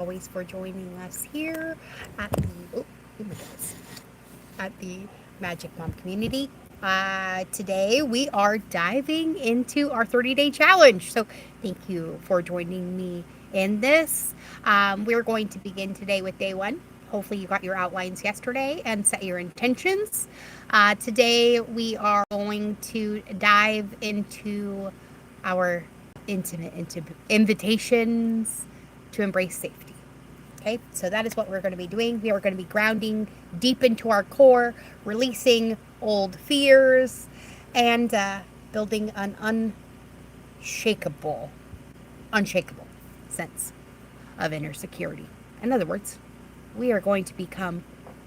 always for joining us here at the at the Magic Mom community. Today we are diving into our 30-day challenge. So thank you for joining me in this. We're going to begin today with day one. Hopefully you got your outlines yesterday and set your intentions. Today we are going to dive into our intimate invitations to embrace safety. Okay, so that is what we're going to be doing. We are going to be grounding deep into our core, releasing old fears, and building an unshakable, unshakable sense of inner security. In other words, we are going to become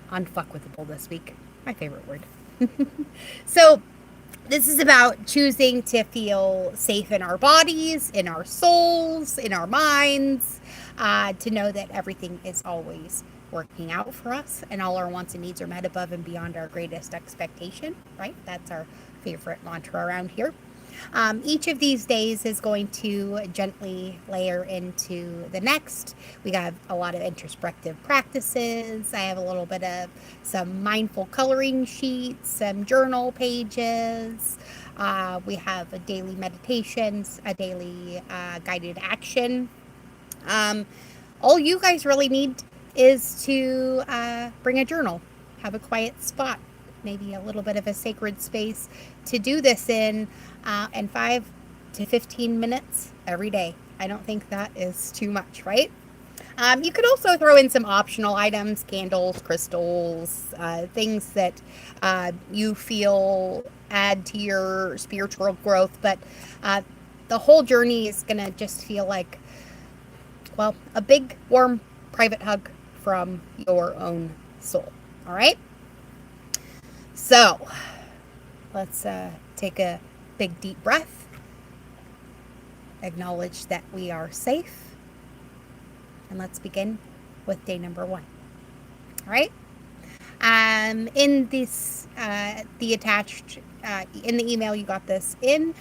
unfuckwithable this week. My favorite word. So, this is about choosing to feel safe in our bodies, in our souls, in our minds, to know that everything is always working out for us and all our wants and needs are met above and beyond our greatest expectation, right? That's our favorite mantra around here. Each of these days is going to gently layer into the next. We have a lot of introspective practices. I have a little bit of some mindful coloring sheets, some journal pages. We have a daily meditations, a daily guided action. All you guys really need is to bring a journal, have a quiet spot, maybe a little bit of a sacred space to do this in 5 to 15 minutes every day. I don't think that is too much, right? You could also throw in some optional items, candles, crystals, things that you feel add to your spiritual growth. But the whole journey is going to just feel like, well, a big, warm, private hug from your own soul. All right? So, let's take a big, deep breath. Acknowledge that we are safe. And let's begin with day number one. All right? In this, the attached, in the email you got this in,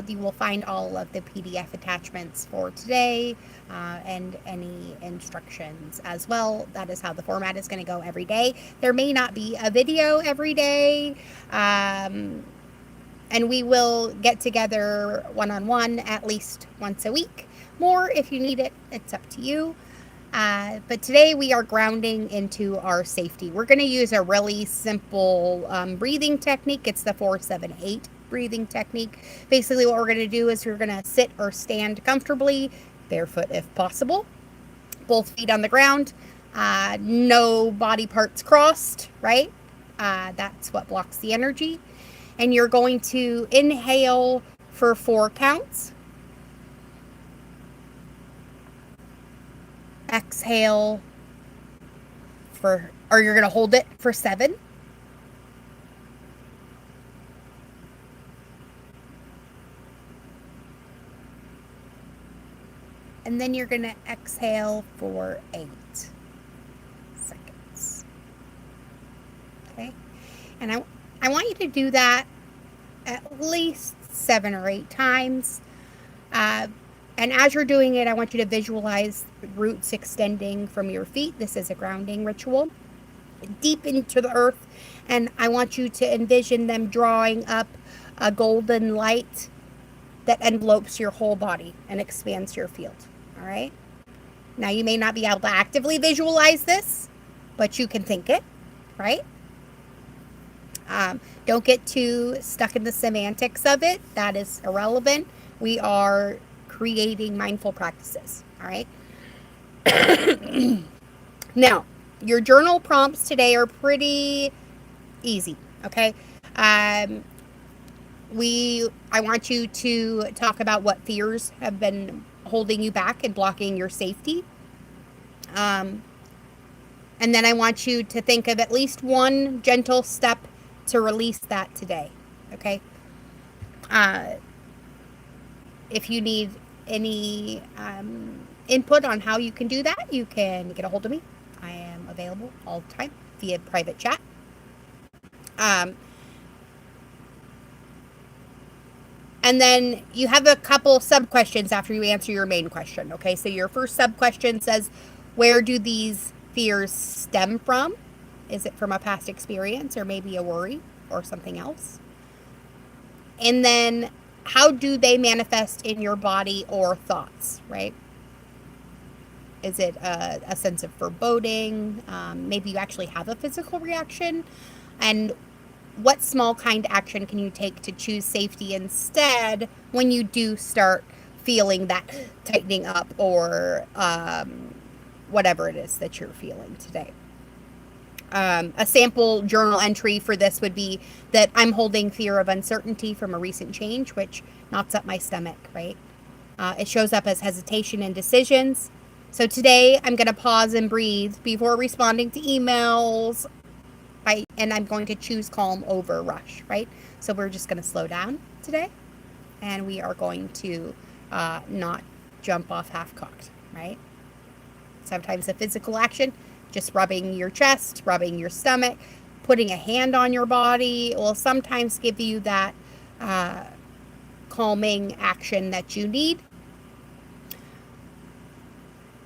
you will find all of the PDF attachments for today and any instructions as well. That is how the format is going to go every day. There may not be a video every day, and we will get together one-on-one at least once a week. More if you need it, it's up to you. But today we are grounding into our safety. We're going to use a really simple breathing technique. It's the 4-7-8 breathing technique. Basically what we're going to do is we're going to sit or stand comfortably, barefoot if possible, both feet on the ground, no body parts crossed, right? That's what blocks the energy. And you're going to inhale for 4 counts. Exhale or you're going to hold it for 7. And then you're going to exhale for 8 seconds. Okay? And I want you to do that at least 7 or 8 times. And as you're doing it, I want you to visualize roots extending from your feet. This is a grounding ritual deep into the earth. And I want you to envision them drawing up a golden light that envelopes your whole body and expands your field. All right. Now, you may not be able to actively visualize this, but you can think it, right? Don't get too stuck in the semantics of it. That is irrelevant. We are creating mindful practices. All right. Now, your journal prompts today are pretty easy. Okay. I want you to talk about what fears have been holding you back and blocking your safety. And then I want you to think of at least one gentle step to release that today. Okay. If you need any input on how you can do that, you can get a hold of me. I am available all the time via private chat. And then you have a couple sub questions after you answer your main question. Okay, so your first sub question says, Where do these fears stem from? Is it from a past experience or maybe a worry or something else? And then how do they manifest in your body or thoughts, right? Is it a sense of foreboding? Maybe you actually have a physical reaction. And what small kind action can you take to choose safety instead when you do start feeling that tightening up or whatever it is that you're feeling today? A sample journal entry for this would be that I'm holding fear of uncertainty from a recent change, which knots up my stomach, right? It shows up as hesitation and decisions. So today I'm going to pause and breathe before responding to emails. And I'm going to choose calm over rush, right? So we're just going to slow down today. And we are going to not jump off half-cocked, right? Sometimes a physical action, just rubbing your chest, rubbing your stomach, putting a hand on your body will sometimes give you that calming action that you need.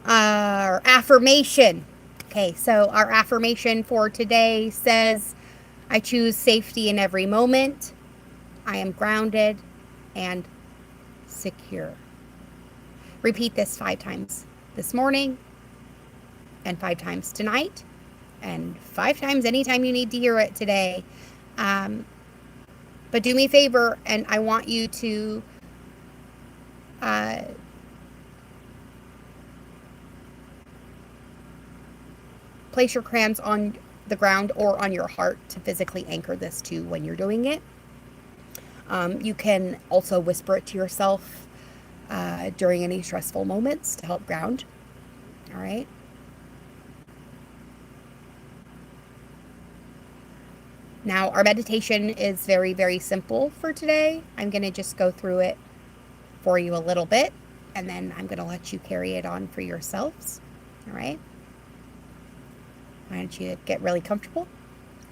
Our affirmation. Okay, so our affirmation for today says, I choose safety in every moment. I am grounded and secure. Repeat this 5 times this morning, and 5 times tonight, and 5 times anytime you need to hear it today. But do me a favor, and I want you to place your hands on the ground or on your heart to physically anchor this to when you're doing it. You can also whisper it to yourself during any stressful moments to help ground. All right. Now, our meditation is very, very simple for today. I'm going to just go through it for you a little bit, and then I'm going to let you carry it on for yourselves. All right. Why don't you get really comfortable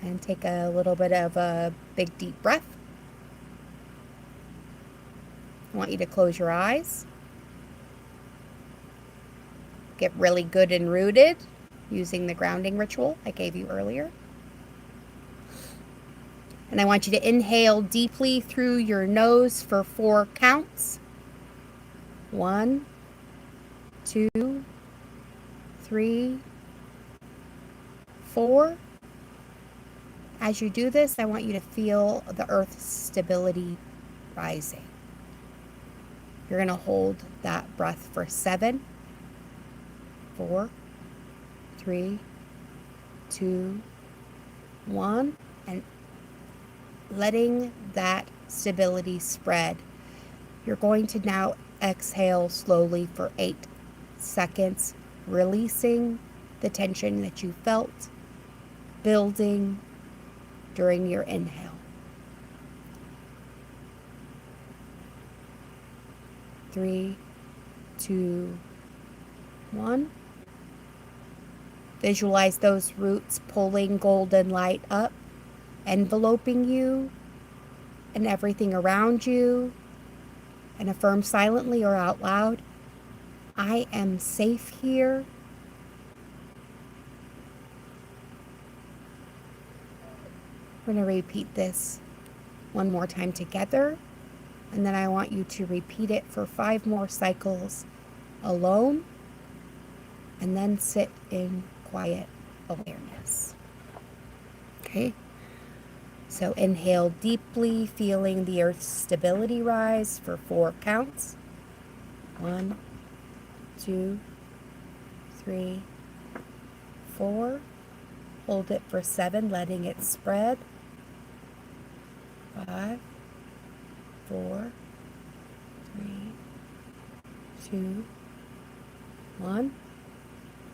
and take a little bit of a big, deep breath. I want you to close your eyes. Get really good and rooted using the grounding ritual I gave you earlier. And I want you to inhale deeply through your nose for 4 counts. 1, 2, 3, 4. As you do this, I want you to feel the earth's stability rising. You're going to hold that breath for 7, 4, 3, 2, 1, and letting that stability spread. You're going to now exhale slowly for 8 seconds, releasing the tension that you felt building during your inhale. 3, 2, 1. Visualize those roots pulling golden light up, enveloping you and everything around you, and affirm silently or out loud, I am safe here. We're going to repeat this one more time together, and then I want you to repeat it for 5 more cycles alone, and then sit in quiet awareness. Okay? So inhale deeply, feeling the earth's stability rise for 4 counts. 1, 2, 3, 4. Hold it for 7, letting it spread. 5, 4, 3, 2, 1.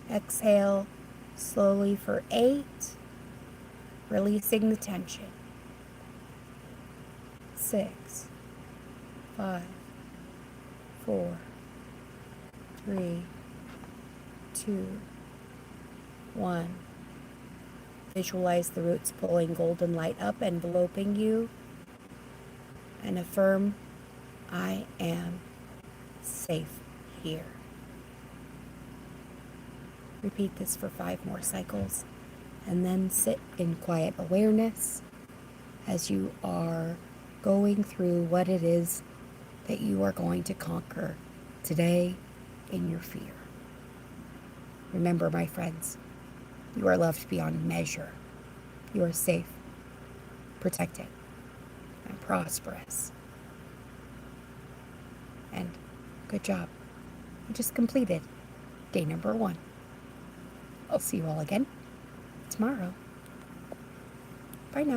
Exhale slowly for 8, releasing the tension. 6, 5, 4, 3, 2, 1. Visualize the roots pulling golden light up, enveloping you, and affirm, I am safe here. Repeat this for 5 more cycles, and then sit in quiet awareness as you are going through what it is that you are going to conquer today in your fear. Remember, my friends, you are loved beyond measure. You are safe, protected, and prosperous. And good job. You just completed day number 1. I'll see you all again tomorrow. Bye now.